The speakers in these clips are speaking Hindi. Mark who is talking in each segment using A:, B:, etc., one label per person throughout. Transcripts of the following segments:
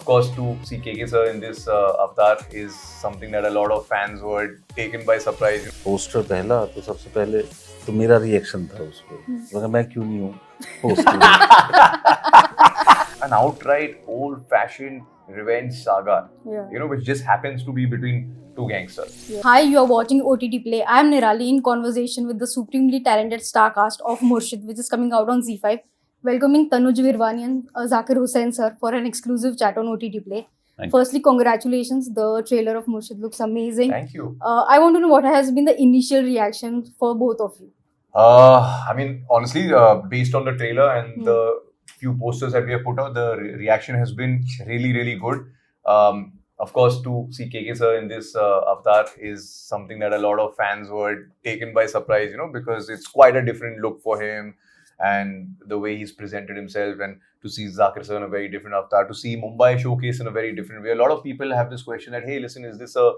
A: Of course, to see KK sir in this avatar is something that a lot of fans were taken by surprise.
B: Poster पहला तो सबसे पहले तो मेरा रिएक्शन था उस पर, मगर मैं क्यों नहीं हूँ poster
A: An outright old-fashioned revenge saga, which just happens to be between two gangsters.
C: Hi, you are watching OTT Play. I am Nirali in conversation with the supremely talented star cast of Murshid, which is coming out on Z5. Welcoming Tanuj Virwani and Zakir Hussain sir for an exclusive chat on OTT Play.
B: Thank
C: Firstly, congratulations. The trailer of Murshid looks amazing.
A: Thank you.
C: I want to know what has been the initial reaction for both of you.
A: I mean, honestly, based on the trailer and the few posters that we have put out, the reaction has been really, really good. Of course, to see KK sir in this avatar is something that a lot of fans were taken by surprise, because it's quite a different look for him and the way he's presented himself, and to see Zakir sir in a very different avatar, to see Mumbai showcase in a very different way. A lot of people have this question that, hey, listen, is this a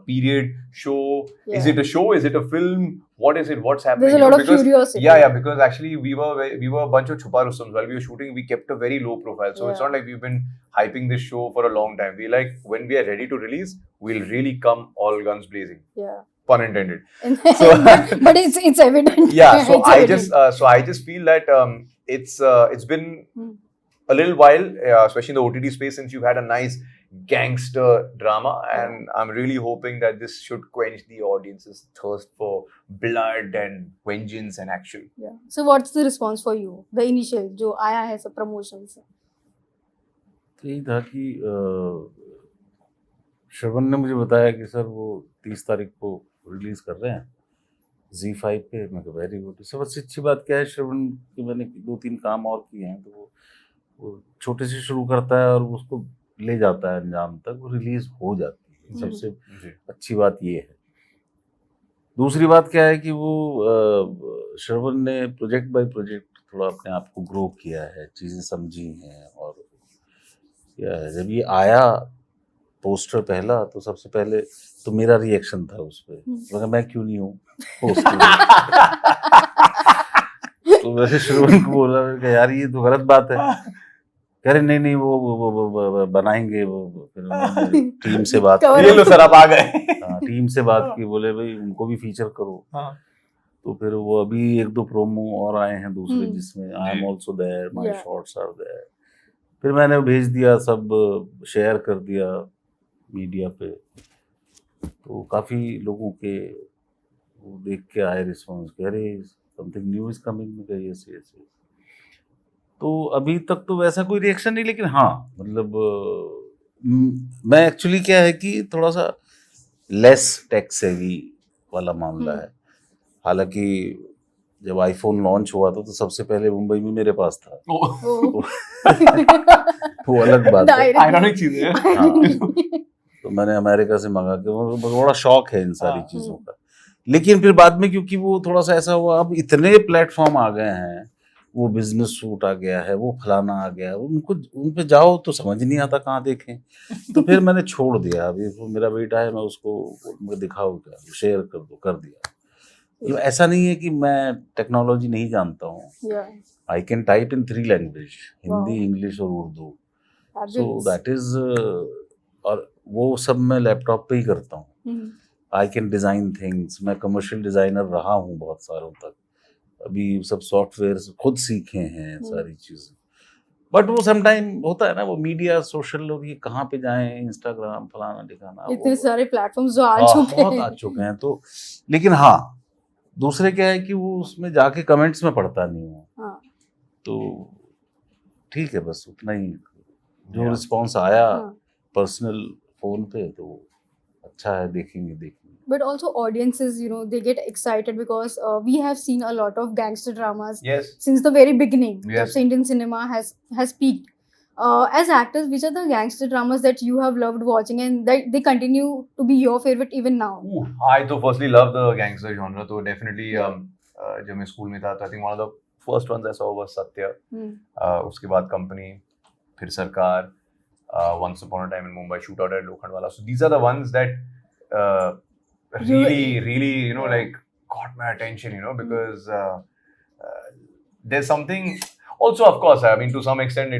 A: period show? Is it a show? Is it a film? What is it? What's happening?
C: There's a lot of curiosity.
A: Yeah, because actually we were a bunch of Chupa Rustams while we were shooting. We kept a very low profile, so it's not like we've been hyping this show for a long time. We like, when we are ready to release, we'll really come all guns blazing.
C: Yeah.
A: Pun intended.
C: But it's evident.
A: Yeah. So
C: It's evident.
A: I just feel that it's been a little while, especially in the OTT space, since you've had a nice gangster drama, and I'm really hoping that this should quench the audience's thirst for blood and vengeance and action.
C: Yeah. So what's the response for you? The initial जो आया है सब promotion से.
B: तो यही था कि श्रवण ने मुझे बताया कि सर वो 30 तारीख को रिलीज कर रहे हैं Z5 पे। मैं कहा वेरी गुड। सबसे अच्छी बात क्या है, श्रवण की मैंने 2-3 काम और किए हैं, तो वो छोटे से शुरू करता है और उसको ले जाता है अंजाम तक, वो रिलीज हो जाती है। सबसे अच्छी बात ये है। दूसरी बात क्या है कि वो श्रवण ने प्रोजेक्ट बाय प्रोजेक्ट थोड़ा अपने आप को ग्रो किया है, चीज़ें समझी हैं, और क्या है, जब ये आया पोस्टर पहला तो सबसे पहले तो मेरा रिएक्शन था उस पर, मगर मैं क्यों नहीं हूँ पोस्टर तो वैसे श्रवण को बोला कि यार ये तो गलत बात है। कह रहे नहीं वो बनाएंगे, वो फिर टीम से बात
A: ये लो सर आप आ गए।
B: टीम से बात की, बोले भाई उनको भी फीचर करो। तो फिर वो अभी 1-2 प्रोमो और आए हैं दूसरे, जिसमें I am also there, my shots are there. फिर मैंने भेज दिया, सब शेयर कर दिया मीडिया पे, तो काफ़ी लोगों के वो देख के आए रिस्पॉन्स, कह रहे समथिंग न्यू इज कमिंग में। यस। तो अभी तक तो वैसा कोई रिएक्शन नहीं, लेकिन हाँ मतलब मैं एक्चुअली क्या है कि थोड़ा सा लेस टेक सेवी वाला मामला है। हालांकि जब आईफोन लॉन्च हुआ था तो सबसे पहले मुंबई में मेरे पास था। वो अलग बात है,
A: आयरॉनिक चीज है।
B: तो मैंने अमेरिका से मंगा के, बड़ा शौक है इन सारी चीज़ों का। लेकिन फिर बाद में क्योंकि वो थोड़ा सा ऐसा हुआ, अब इतने प्लेटफॉर्म आ गए हैं, वो बिजनेस सूट आ गया है, वो फलाना आ गया है, उन पे जाओ तो समझ नहीं आता कहाँ देखें। तो फिर मैंने छोड़ दिया। अभी वो मेरा बेटा है, मैं उसको दिखाओ क्या, शेयर कर दिया। ऐसा नहीं है कि मैं टेक्नोलॉजी नहीं जानता हूँ। I can type in 3 language, Hindi, English और उर्दू। सो दैट इज, और वो सब मैं लैपटॉप पे ही करता हूँ। I can design things. मैं कमर्शियल डिज़ाइनर रहा हूँ बहुत सालों तक। अभी सब सॉफ्टवेयर खुद सीखे हैं सारी चीज़ें। बट वो समटाइम होता है ना, वो मीडिया सोशल, और ये कहाँ पे जाएं, इंस्टाग्राम फलाना दिखाना,
C: इतने सारे प्लेटफॉर्म्स जो आ चुके हैं।
B: तो लेकिन हाँ, दूसरे क्या है कि वो उसमें जाके कमेंट्स में पढ़ता नहीं हूँ। तो ठीक है, बस उतना ही जो रिस्पॉन्स आया पर्सनल फोन पे, तो अच्छा है, देखेंगे।
C: But also audiences, they get excited because we have seen a lot of gangster dramas since the very beginning.
A: Yes.
C: Indian cinema has peaked. As actors, which are the gangster dramas that you have loved watching and that they continue to be your favorite even now?
A: I तो firstly love the gangster genre. तो definitely जब मैं स्कूल में था, तो I think one of the first ones I saw was Satya. उसके बाद Company, फिर सरकार, Once Upon a Time in Mumbai, Shootout at Lokhandwala. So these are the ones that really like caught my attention, because there's something Also, of course, I mean, to some extent,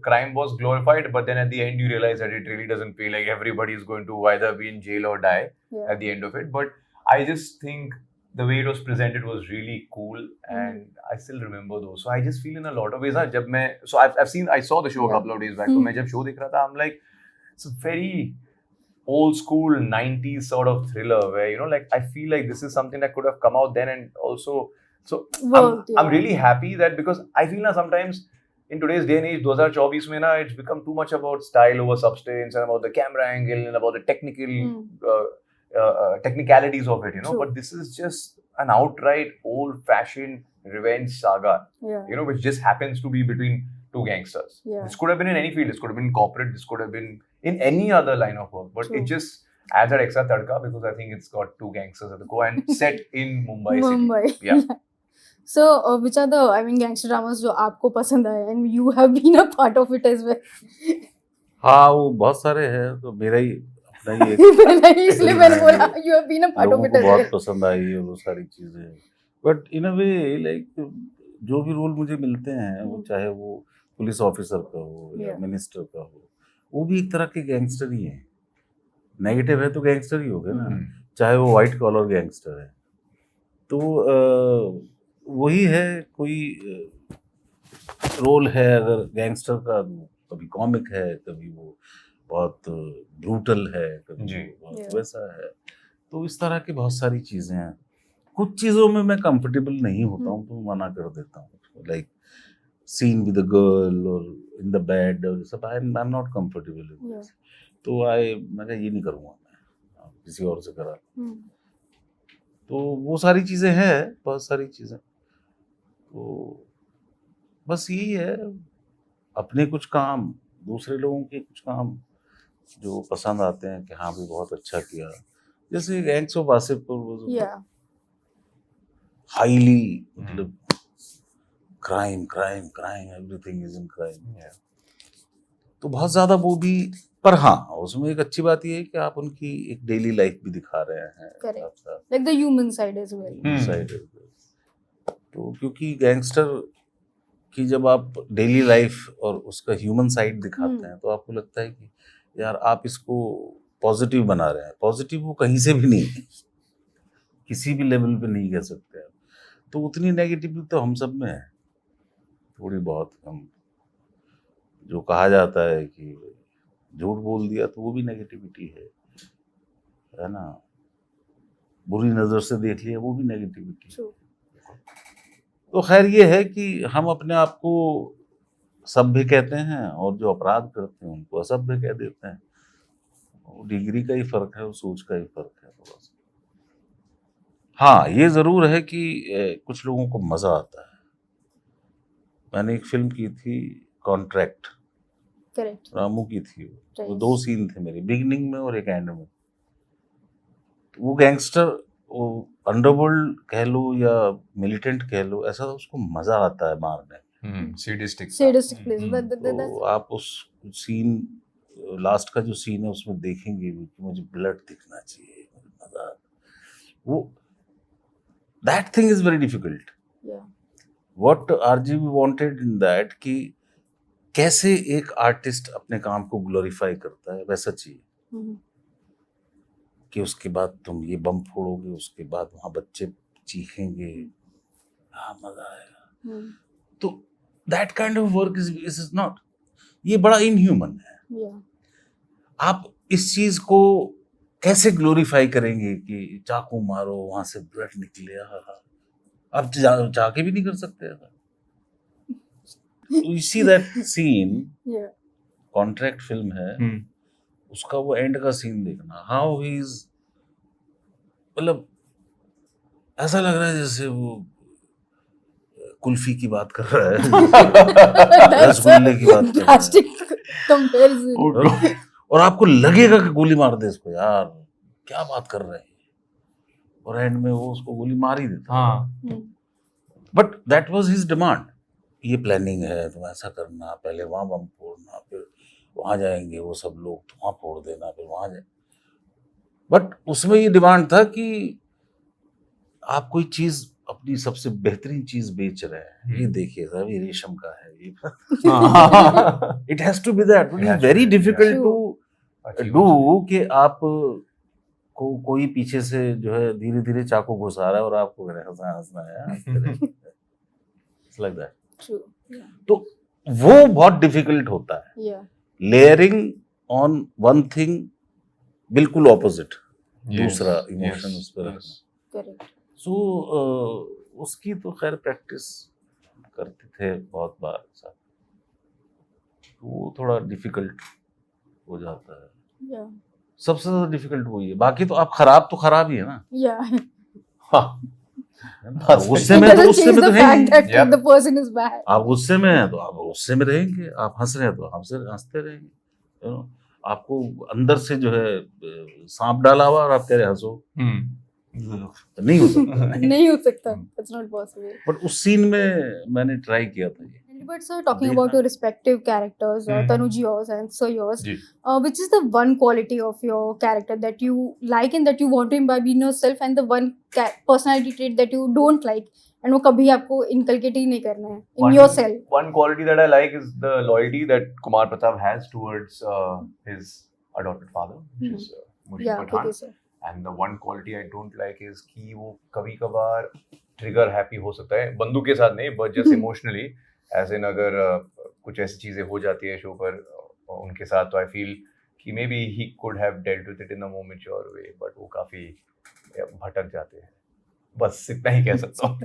A: crime was glorified, but then at the end, you realize that it really doesn't feel like everybody is going to either be in jail or die
C: Yeah.
A: at the end of it. But I just think the way it was presented was really cool, and I still remember those. So I just feel in a lot of ways, I saw the show a
C: Yeah.
A: couple of days back. So मैं जब show देख रहा था, I'm like, it's a very old school 90s sort of thriller where, you know, like I feel like this is something that could have come out then, and also so
C: Worked,
A: I'm
C: yeah.
A: really happy that, because I feel now sometimes in today's day and age 2024 mein na, it's become too much about style over substance and about the camera angle and about the technicalities of it, you know.
C: True.
A: But this is just an outright old fashioned revenge saga,
C: Yeah.
A: you know, which just happens to be between two gangsters.
C: Yeah.
A: This could have been in any field. This could have been corporate. This could have been in any other line of work. But
C: True.
A: it just adds that extra tadka, because I think it's got two gangsters at the core and set in Mumbai city.
C: Mumbai.
A: Yeah.
C: So, which are the, I mean, gangster dramas जो आपको पसंद आए, and you have been a part of it as well.
B: हाँ, वो बहुत सारे हैं, तो मेरा ही अपना ही एक
C: नहीं, इसलिए मैंने बोला you have been a part
B: लोगों
C: of it
B: को
C: as
B: बहुत
C: well.
B: पसंद आई और वो सारी चीजें. But in a way like जो भी रोल मुझे मिलते हैं, वो चाहे वो पुलिस ऑफिसर का हो या
C: Yeah.
B: मिनिस्टर का हो, वो भी एक तरह के गैंगस्टर ही है. नेगेटिव है तो गैंगस्टर ही हो गए ना, चाहे वो वाइट कॉलर गैंगस्टर है. तो वही है, कोई रोल है अगर गैंगस्टर का, कभी कॉमिक है, कभी वो बहुत ब्रूटल है, कभी
A: जी.
B: वो बहुत
C: Yeah.
B: वैसा है. तो इस तरह की बहुत सारी चीज़ें हैं. कुछ चीज़ों में मैं कंफर्टेबल नहीं होता हूँ, तो मना कर देता हूँ. Like scene with a girl और इन द बेड और सब, I am not comfortable in
C: Yeah.
B: This. तो मैं ये नहीं करूँगा, मैं किसी और से करा. तो वो सारी चीज़ें हैं, बहुत सारी चीज़ें. तो बस यही है, अपने कुछ काम, दूसरे लोगों के कुछ काम जो पसंद आते हैं कि हाँ भी बहुत अच्छा किया. जैसे gangs of Wasseypur
C: Yeah.
B: Highly, मतलब crime crime crime, everything is in crime.
A: Yeah.
B: तो बहुत ज़्यादा वो भी, पर हाँ उसमें एक अच्छी बात ये है कि आप उनकी एक डेली लाइफ भी दिखा रहे हैं.
C: Correct.
B: साथ-साथ.
C: Like the human side as well.
B: Side. तो क्योंकि गैंगस्टर की जब आप डेली लाइफ और उसका ह्यूमन साइड दिखाते हैं, तो आपको लगता है कि यार आप इसको पॉजिटिव बना रहे हैं. पॉजिटिव वो कहीं से भी नहीं है, किसी भी लेवल पे नहीं कह सकते आप. तो उतनी नेगेटिविटी तो हम सब में है, थोड़ी बहुत. हम जो कहा जाता है कि झूठ बोल दिया तो वो भी नेगेटिविटी है ना. बुरी नज़र से देख लिया, वो भी नेगेटिविटी.
C: True.
B: तो खैर ये है कि हम अपने आप को सभ्य कहते हैं, और जो अपराध करते हैं उनको असभ्य कह देते हैं. वो डिग्री का ही फर्क है, वो सोच का ही फर्क है थोड़ा सा. हाँ, ये ज़रूर है कि कुछ लोगों को मज़ा आता है. मैंने एक फिल्म की थी कॉन्ट्रैक्ट,
C: Correct.
B: रामू की थी. वो
C: Right.
B: 2 सीन थे मेरे, बिगिनिंग में और एक एंड में. तो वो गैंगस्टर, वो अंडरवर्ल्ड कह लो या मिलिटेंट कह लो, ऐसा उसको मज़ा आता है मारने में.
A: Sadistic.
C: Sadistic place.
A: Hmm.
B: तो आप उस सीन, लास्ट का जो सीन है उसमें देखेंगे भी कि मुझे ब्लड दिखना चाहिए, मुझे मजा आता है. वो that thing is very difficult.
C: Yeah.
B: What RGB wanted in that कि कैसे एक आर्टिस्ट अपने काम को ग्लोरीफाई करता है, वैसा चाहिए.
C: Mhm.
B: कि उसके बाद तुम ये बम फोड़ोगे, उसके बाद वहाँ बच्चे चीखेंगे, हाँ मजा आएगा.
C: Hmm.
B: तो that kind of work is not, ये बड़ा इनह्यूमन है.
C: Yeah.
B: आप इस चीज को कैसे ग्लोरीफाई करेंगे कि चाकू मारो, वहां से ब्लड निकले, आप जाके भी नहीं कर सकते. You see that scene,
C: Yeah.
B: Contract film है, उसका वो एंड का सीन देखना, हाउ ही इज, मतलब ऐसा लग रहा है जैसे वो कुल्फी की बात कर रहा है, रसगुल्ले की बात कर रहा है.
C: Drastic comparison.
B: और आपको लगेगा कि गोली मार दे इसको, यार क्या बात कर रहे हैं, और एंड में वो उसको गोली मार ही देता.
C: Hmm.
B: But that was his demand. ये प्लानिंग है, तुम ऐसा करना, पहले वहाँ बम फोड़ना, फिर वहाँ जाएंगे वो सब लोग, तो वहाँ फोड़ देना, फिर वहाँ जाए. बट उसमें ये डिमांड था कि आप कोई चीज़ अपनी सबसे बेहतरीन चीज बेच रहे हैं, ये देखिए साहब ये रेशम का है, ये it has to be that, but it's very difficult to do कि आप को कोई पीछे से जो है धीरे धीरे चाकू घुसा रहा है और आपको हंसना है, इट्स लाइक दैट।
C: True.
B: तो वो बहुत डिफिकल्ट होता है,
C: Yeah.
B: Layering on one thing बिल्कुल ऑपोजिट दूसरा इमोशन उस पर रखना।
C: Correct.
B: सो उसकी तो खैर प्रैक्टिस करते थे बहुत बार साथ, तो वो थोड़ा डिफिकल्ट हो जाता है।
C: Yeah.
B: सबसे ज्यादा डिफिकल्ट वही है, बाकी तो आप खराब तो खराब ही है ना।
C: Yeah.
B: है ना? गुस्से
C: It
B: में तो
C: doesn't
B: गुस्से
C: change
B: में तो
C: the
B: है
C: fact
B: he.
C: that
A: Yep.
C: the person is bad.
B: आप गुस्से में हैं तो आप गुस्से में रहेंगे, आप हंस रहे हैं तो हंसते रहेंगे, you know? आपको अंदर से जो है सांप डाला हुआ और आप कह रहे हंसो, तो नहीं हो सकता।
C: नहीं हो सकता. It's not possible.
B: बट उस सीन में मैंने ट्राई किया था ये।
C: But sir, talking about your respective characters, Tanuj yours and Sir yours,
A: ji.
C: which is the one quality of your character that you like and that you want to imbibe in yourself, and the one personality trait that you don't like and वो कभी आपको inculcate ही नहीं करना है in yourself?
A: One quality that I like is the loyalty that Kumar Pratap has towards his adopted father, which is Murshid
C: Yeah,
A: Pathan.
C: okay, sir.
A: And the one quality I don't like is कि वो कभी कभार trigger happy हो सकता है, बंदू के साथ नहीं, but just emotionally, as in अगर कुछ ऐसी चीजें हो जाती है शो पर उनके साथ, तो I feel कि maybe he could have dealt with it in a more mature way, but वो काफी भटक जाते हैं, बस इतना ही कह सकता हूँ।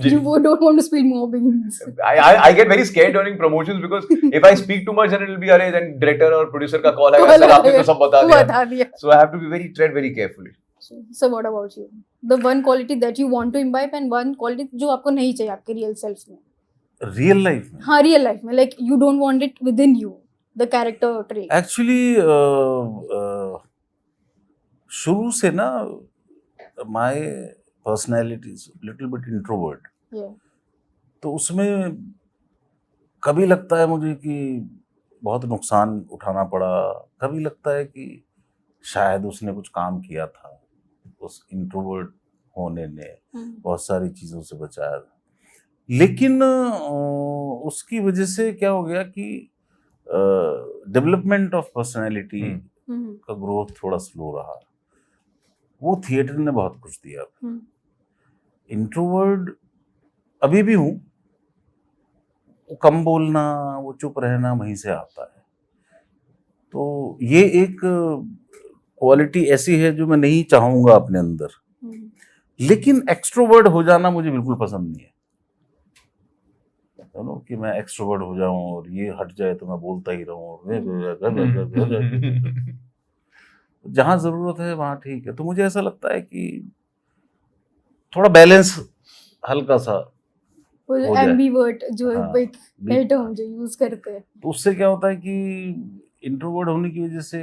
C: You don't want to spill more beans.
A: I get very scared during promotions because if I speak too much then it will be अरे then director और producer का call आएगा, सर आपने तो सब बता दिया। So I have to be tread very carefully.
C: So what about you? The one quality that you want to imbibe and one quality जो आपको नहीं चाहिए आपके real self में?
B: रियल लाइफ में
C: हाँ, real life में, like you don't want it within you, the character trait.
B: Actually शुरू से ना my personality is little bit introvert,
C: Yeah.
B: तो उसमें कभी लगता है मुझे कि बहुत नुकसान उठाना पड़ा, कभी लगता है कि शायद उसने कुछ काम किया था, उस इंट्रोवर्ट होने ने बहुत सारी चीज़ों से बचाया था, लेकिन उसकी वजह से क्या हो गया कि डेवलपमेंट ऑफ पर्सनैलिटी का ग्रोथ थोड़ा स्लो रहा। वो थिएटर ने बहुत कुछ दिया। इंट्रोवर्ट अभी भी हूँ, वो कम बोलना, वो चुप रहना वहीं से आता है, तो ये एक क्वालिटी ऐसी है जो मैं नहीं चाहूँगा अपने अंदर, लेकिन एक्सट्रोवर्ट हो जाना मुझे बिल्कुल पसंद नहीं है, कि मैं एक्सट्रोवर्ट हो जाऊं और ये हट जाए तो मैं बोलता ही रहूं, जहां जरूरत है वहां ठीक है। तो मुझे ऐसा लगता है कि थोड़ा बैलेंस हल्का सा
C: वो
B: हो जाए।
C: एम्बीवर्ट जो
B: हाँ,
C: एक टर्म जो यूज करते हैं,
B: तो उससे क्या होता है कि इंट्रोवर्ट होने की वजह से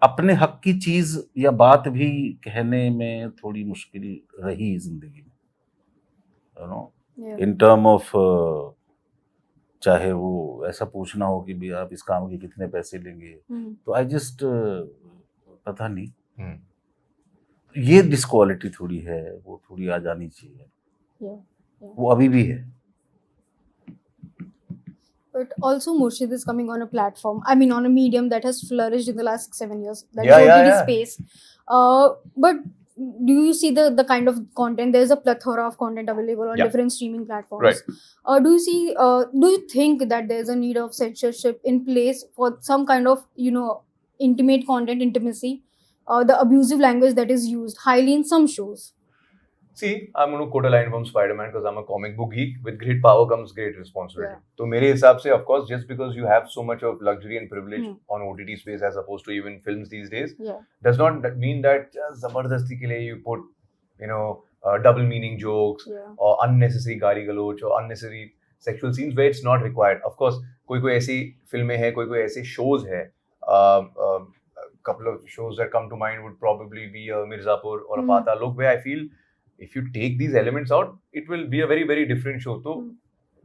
B: अपने हक की चीज या बात भी कहने में थोड़ी मुश्किल रही जिंदगी में, you know, in term of चाहे वो ऐसा पूछना हो कि भी आप इस काम के कितने पैसे लेंगे, तो आई जस्ट पता नहीं, ये डिस्क्वालिटी थोड़ी है, वो थोड़ी आ जानी चाहिए, वो अभी भी है।
C: But also Murshid is coming on a platform, I mean on a medium that has flourished in the last 6-7 years, that is OTT space. But do you see the kind of content, there's a plethora of content available on different streaming platforms,
A: Right.
C: do you see do you think that there's a need of censorship in place for some kind of, you know, intimate content, intimacy, the abusive language that is used highly in some shows?
A: See, I'm going to quote a line from Spider-Man because I'm a comic book geek. With great power comes great responsibility. So, मेरे हिसाब से, of course, just because you have so much of luxury and privilege on OTT space as opposed to even films these days, does not mean that just ज़बरदस्ती के लिए you put, you know, double meaning jokes or unnecessary गाली गलोच or unnecessary sexual scenes where it's not required. Of course, कोई ऐसी फिल्में हैं, कोई ऐसे shows है. Couple of shows that come to mind would probably be Mirzapur or a Pata Lok, where I feel if you take these elements out, it will be a very very different show. तो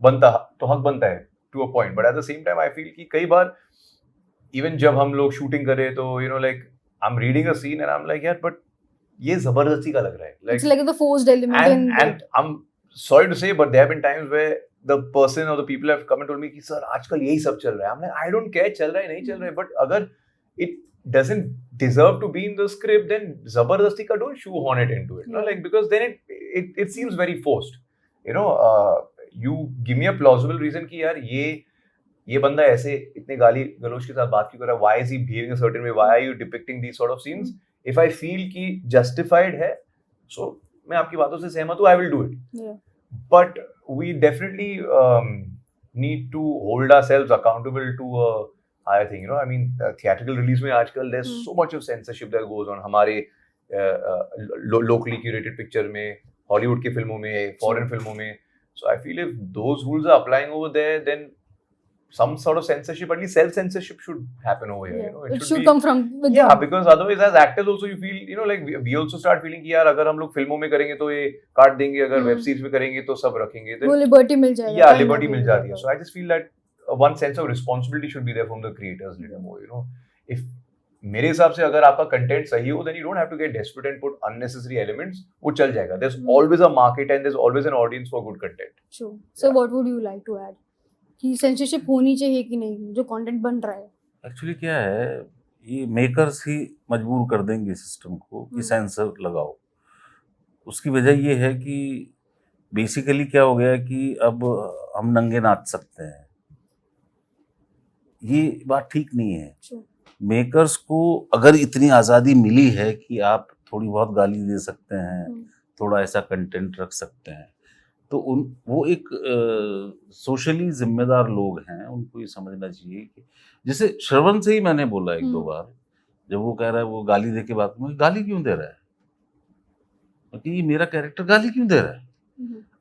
A: बनता तो हक बनता है to a point, but at the same time I feel कि कई बार even जब हम लोग shooting कर रहे तो you know like I'm reading a scene and I'm like यार but ये जबरदस्ती का लग रहा है.
C: It's like the forced element in
A: And
C: it.
A: I'm sorry to say, but there have been times where the person or the people have come and told me कि sir आजकल यही सब चल रहा है. I'm like, I don't care चल रहा है नहीं चल रहा है, but अगर it doesn't deserve to be in the script, then जबरदस्ती का don't shoehorn it into it. No? Like because then it seems very forced. You know, you give me a plausible reason कि यार ये बंदा ऐसे इतने गाली गलौज के साथ बात क्यों कर रहा है? Why is he behaving a certain way? Why are you depicting these sort of scenes? If I feel कि justified है, so मैं आपकी बातों से सहमत हूँ, I will do it.
C: Yeah.
A: But we definitely need to hold ourselves accountable to a higher thing. You know, I mean, theatrical release में आजकल there's so much of censorship that goes on. हमारे locally curated picture में, Hollywood की फिल्मों में, foreign फिल्मों में. So I feel if those rules are applying over there, then some sort of censorship, at least self-censorship should happen over here.
C: Yeah.
A: You know,
C: It should
A: be,
C: come from within.
A: yeah, because otherwise as actors also you feel, you know, like we also start feeling कि यार अगर हम लोग फिल्मों में करेंगे तो ये काट देंगे, अगर वेब सीरीज में करेंगे तो सब रखेंगे.
C: वो लिबर्टी मिल जाएगा.
A: Yeah, liberty मिल जाती है. So I just feel that one sense of responsibility should be there from the creators little more. You know, if मेरे हिसाब से अगर आपका कंटेंट सही हो, then you don't have to get desperate and put unnecessary elements. वो चल जाएगा. There's always a market and there's always an audience for good content.
C: True. So what would you like to add? कि सेंसरशिप होनी चाहिए कि नहीं जो कंटेंट बन रहा है?
B: एक्चुअली क्या है, ये मेकर्स ही मजबूर कर देंगे सिस्टम को कि सेंसर लगाओ. उसकी वजह ये है कि बेसिकली क्या हो गया कि अब हम नंगे नाच सकते हैं. ये बात ठीक नहीं है. मेकर्स को अगर इतनी आज़ादी मिली है कि आप थोड़ी बहुत गाली दे सकते हैं, थोड़ा ऐसा कंटेंट रख सकते हैं, तो वो एक सोशली जिम्मेदार लोग हैं, उनको ये समझना चाहिए कि जैसे श्रवण से ही मैंने बोला एक दो बार, जब वो कह रहा है वो गाली दे के बात में, गाली क्यों दे रहा है, क्योंकि ये मेरा कैरेक्टर गाली क्यों दे रहा है?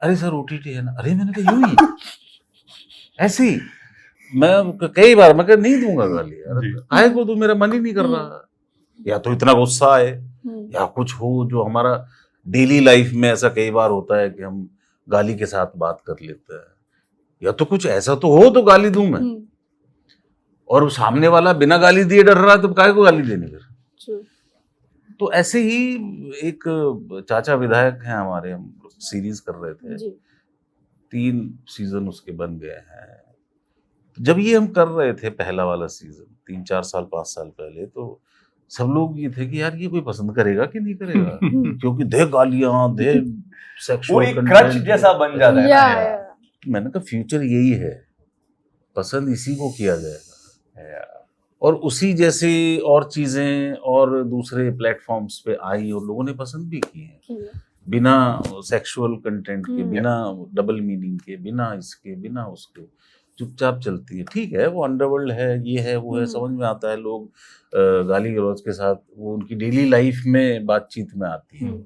B: अरे सर ओटीटी है ना. अरे मैंने कहा यूं ही ऐसे ही मैं कई बार मैं नहीं दूंगा गाली. आए को तो मेरा मन ही नहीं कर रहा. या तो इतना गुस्सा आए या कुछ हो जो हमारा डेली लाइफ में ऐसा कई बार होता है कि हम गाली के साथ बात कर लेते हैं, या तो कुछ ऐसा तो हो तो गाली दूं मैं. और सामने वाला बिना गाली दिए डर रहा है तो काहे को गाली देनी फिर? तो ऐसे ही एक चाचा विधायक हैं हमारे, हम सीरीज कर रहे थे, 3 सीजन उसके बन गए हैं. जब ये हम कर रहे थे पहला वाला सीजन 3-4 साल 5 साल पहले, तो सब लोग ये थे कि यार ये कोई पसंद करेगा कि नहीं करेगा, क्योंकि दे गालियां, दे सेक्सुअल
A: क्रच जैसा बन जाता है ना.
B: मैंने कहा फ्यूचर यही है, पसंद इसी को किया जाएगा. और उसी जैसे और चीजें और दूसरे प्लेटफॉर्म्स पे आई और लोगों ने पसंद भी की हैं, बिना सेक्सुअल कंटेंट के, बिना डबल मीनिंग के, बिना इसके बिना उसके, चुपचाप चलती है. ठीक है, वो अंडरवर्ल्ड है, ये है वो है, समझ में आता है. लोग गाली गलौज के साथ वो उनकी डेली लाइफ में बातचीत में आती है.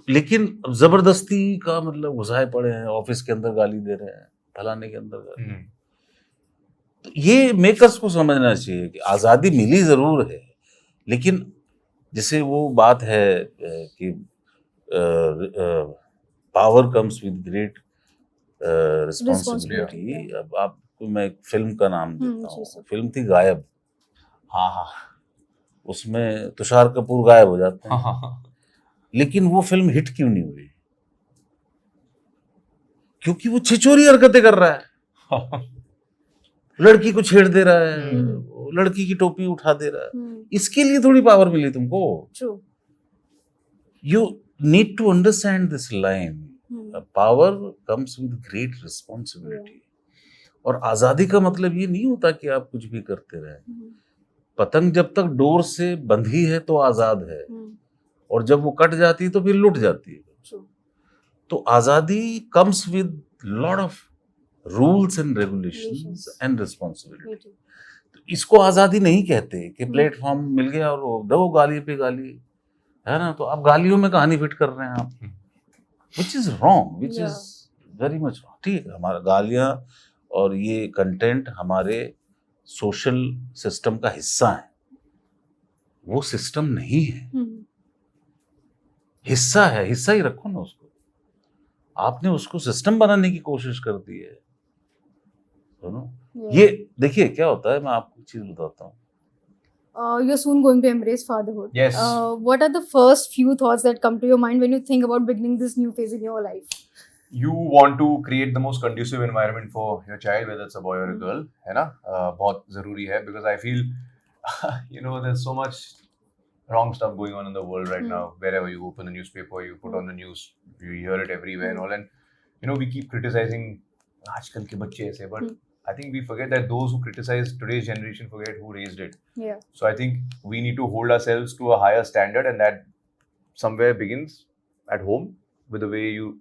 B: लेकिन जबरदस्ती का मतलब घुसाए पड़े हैं, ऑफिस के अंदर गाली दे रहे हैं, फलाने के अंदर गाली. तो ये मेकर्स को समझना चाहिए कि आज़ादी मिली ज़रूर है, लेकिन जैसे वो बात है कि power comes with great responsibility. अब आपको मैं एक फिल्म का नाम देता हूँ. फिल्म थी गायब.
A: हाँ.
B: उसमें तुषार कपूर गायब हो जाते हैं. लेकिन वो फिल्म हिट क्यों नहीं हुई? क्योंकि वो छिछोरी हरकतें कर रहा है. लड़की को छेड़ दे रहा है, लड़की की टोपी उठा दे रहा है. इसके लिए थोड़ी पावर मिली तुमको. You need to understand this line. Power comes with great responsibility. और आजादी का मतलब ये नहीं होता कि आप कुछ भी करते रहे. पतंग जब तक डोर से बंधी है तो आजाद है, और जब वो कट जाती है तो फिर लुट जाती है. तो आजादी comes with lot of rules and regulations and responsibility. तो इसको आजादी नहीं कहते कि प्लेटफॉर्म मिल गया और वो दो गाली पे गाली है ना, तो आप गालियों में कहानी फिट कर रहे हैं आप, which is wrong, which is very much wrong. ठीक है, हमारा गालियां और ये कंटेंट हमारे सोशल सिस्टम का हिस्सा है. वो सिस्टम नहीं है, हिस्सा है. हिस्सा ही रखो ना उसको. आपने उसको सिस्टम बनाने की कोशिश कर दी है. ये देखिए क्या होता है, मैं आपको एक चीज बताता हूँ.
C: you're soon going to embrace fatherhood.
A: Yes.
C: What are the first few thoughts that come to your mind when you think about beginning this new phase in your life?
A: You want to create the most conducive environment for your child, whether it's a boy or a girl, है ना? बहुत ज़रूरी है, because I feel, there's so much wrong stuff going on in the world right now. Wherever you open the newspaper, you put on the news, you hear it everywhere and all. And we keep criticizing आजकल के बच्चे ऐसे, but I think we forget that those who criticize today's generation forget who raised it.
C: Yeah.
A: So I think we need to hold ourselves to a higher standard, and that somewhere begins at home with the way you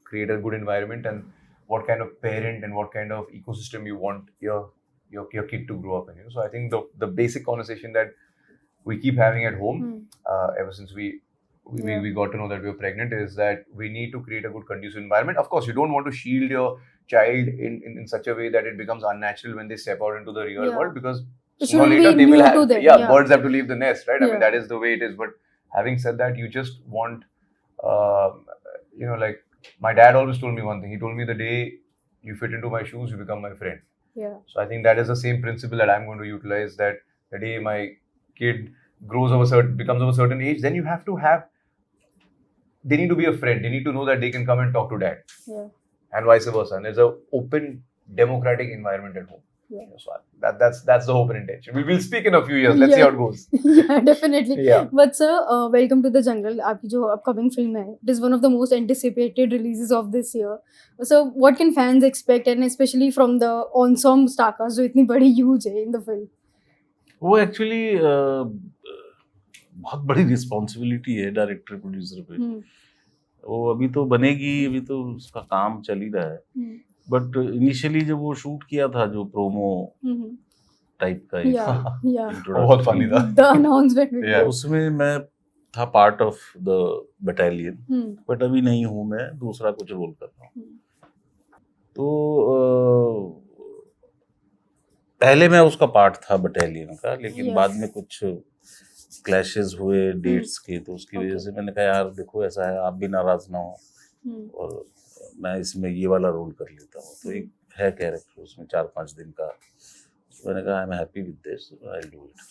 A: create a good environment and what kind of parent and what kind of ecosystem you want your kid to grow up in. So I think the basic conversation that we keep having at home ever since we got to know that we were pregnant is that we need to create a good conducive environment. Of course, you don't want to shield your child in such a way that it becomes unnatural when they step out into the real world, because
C: It
A: sooner or
C: shouldn't
A: later
C: be
A: they will
C: new
A: have
C: to them.
A: birds have to leave the nest, right? I mean,
C: Yeah.
A: that is the way it is. But having said that, you just want like my dad always told me one thing. He told me, the day you fit into my shoes, you become my friend.
C: Yeah.
A: So I think that is the same principle that I'm going to utilize, that the day my kid becomes of a certain age, then you have to they need to be a friend. They need to know that they can come and talk to dad.
C: Yeah.
A: And vice versa. And there's an open, democratic environment at home.
C: Yeah.
A: So that's the hope and intention. We will speak in a few years. Let's see how it goes.
C: Yeah, definitely.
A: Yeah.
C: But sir, welcome to the jungle. आपकी जो upcoming film है, it is one of the most anticipated releases of this year. So what can fans expect, and especially from the ensemble star cast जो इतनी बड़ी huge है in the film?
B: वो एक्चुअली बहुत बड़ी रिस्पॉन्सिबिलिटी है डायरेक्टर प्रोड्यूसर पे। वो अभी तो बनेगी, अभी तो उसका काम चल ही रहा है, बट इनिशियली जब वो शूट किया था जो प्रोमो टाइप का
A: बहुत funny था।
C: The announcement video.
A: Yeah.
B: उसमें मैं था part of the battalion, but अभी नहीं हूँ, मैं दूसरा कुछ रोल कर रहा हूँ। तो पहले मैं उसका पार्ट था बटालियन का, लेकिन
C: Yes.
B: बाद में कुछ क्लैशेस हुए डेट्स के, तो उसकी वजह से मैंने कहा यार देखो ऐसा है, आप भी नाराज ना हो और मैं इसमें ये वाला रोल कर लेता हूँ। तो एक है कैरेक्टर उसमें 4-5 दिन का, तो मैंने कहा I am happy with this, I will do it.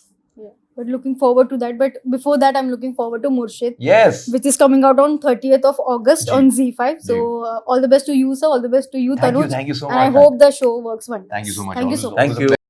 C: Yeah. But looking forward to that. But before that, I'm looking forward to Murshid,
A: Yes.
C: which is coming out on 30th of August
A: Ji.
C: on Z5. So all the best to you, sir. All the best to you,
A: Thank you.
C: Tanuj.
A: Thank you so
C: And I
A: much.
C: hope the show works wonderful.
A: Thank you so much.
C: Thank you
A: Always-
C: so much.
A: always a
B: Thank you.